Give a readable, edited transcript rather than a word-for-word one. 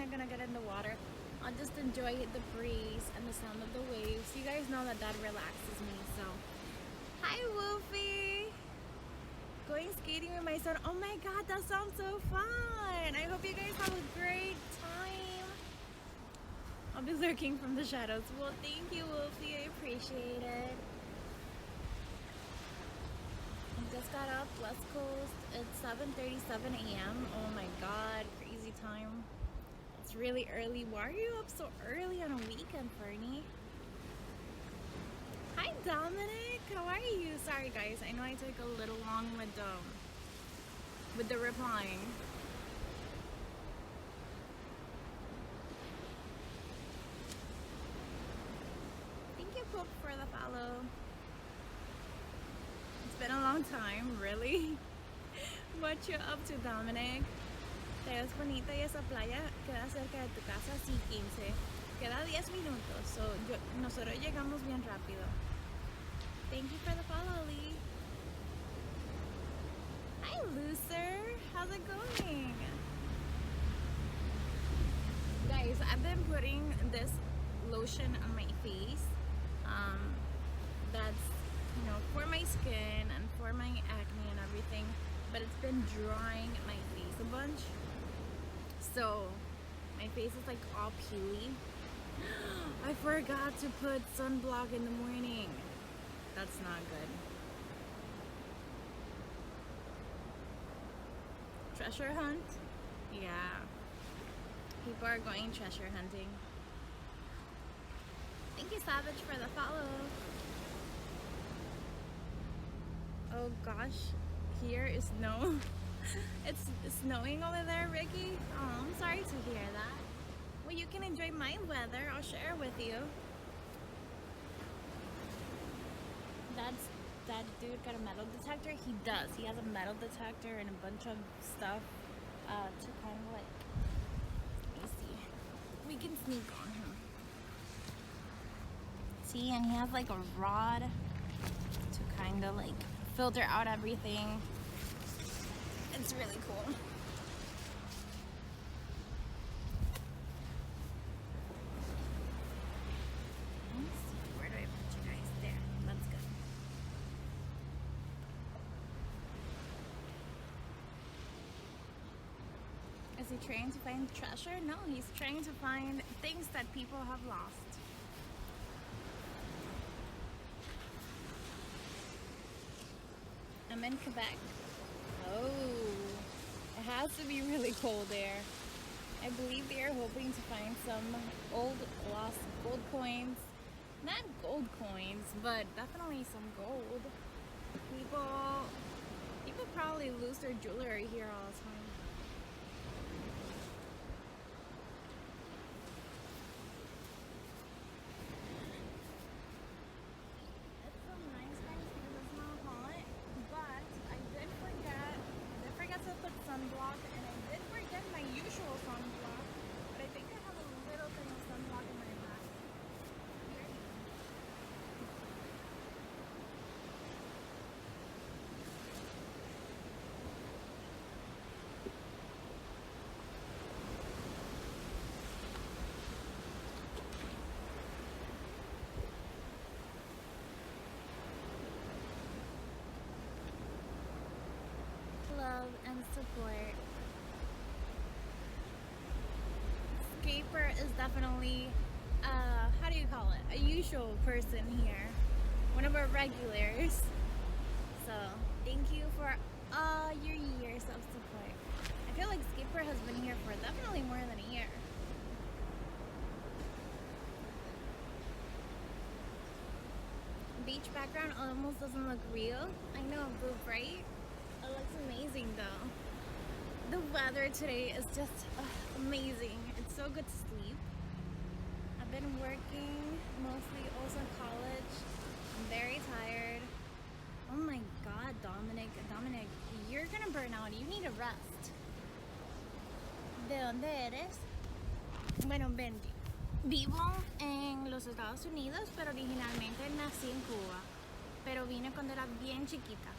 not gonna get in the water. I'll just enjoy the breeze and the sound of the waves. You guys know that relaxes me, so. Hi, Wolfie! Going skating with my son. Oh my god, that sounds so fun! I hope you guys have a great time. I'll be lurking from the shadows. Well, thank you, Wolfie. I appreciate it. I just got up, West Coast. It's 7:37 a.m. Oh my god, crazy time. It's really early. Why are you up so early on a weekend, Fernie? Hi, Dominic. How are you? Sorry, guys. I know I took a little long with the replying. Thank you, Pope, for the follow. It's been a long time, really. What you up to, Dominic? Te ves bonita y esa playa queda cerca de tu casa, sí, 15. Queda 10 minutos, so nosotros llegamos bien rápido. Thank you for the follow, Lee. Hi, Looser. How's it going? Guys, I've been putting this lotion on my face. That's, you know, for my skin and for my acne and everything. But it's been drying my face a bunch. So my face is like all peely. I forgot to put sunblock in the morning. That's not good. Treasure hunt? Yeah. People are going treasure hunting. Thank you, Savage, for the follow. Oh gosh, here is snow. It's snowing over there, Ricky. Oh, I'm sorry to hear that. Well, you can enjoy my weather. I'll share with you. That dude got a metal detector. He does. He has a metal detector and a bunch of stuff to kind of like. Let me see. We can sneak on him. See, and he has like a rod to kind of like filter out everything. It's really cool. Let's see, where do I put you guys? There, that's good. Is he trying to find treasure? No, he's trying to find things that people have lost. I'm in Quebec. Oh, it has to be really cold there. I believe they are hoping to find some old lost gold coins. Not gold coins, but definitely some gold. People probably lose their jewelry here all the time. It's so nice, guys, because it's not hot. But I did forget to put sunblock, and I did forget my usual sunblock. But I think I have a little thing of sunblock in my bag. Here you go. Love and support. Scaper is definitely, how do you call it? A usual person here. One of our regulars. So, thank you for all your years of support. I feel like Scaper has been here for definitely more than a year. Beach background almost doesn't look real. I know, Boop, right? It looks amazing though. The weather today is just amazing. It's so good to sleep. I've been working mostly, also college. I'm very tired. Oh my god, Dominic, you're gonna burn out. You need a rest. ¿De dónde eres? Bueno, Benji. Vivo en los Estados Unidos, pero originalmente nací en Cuba. Pero vine cuando era bien chiquita.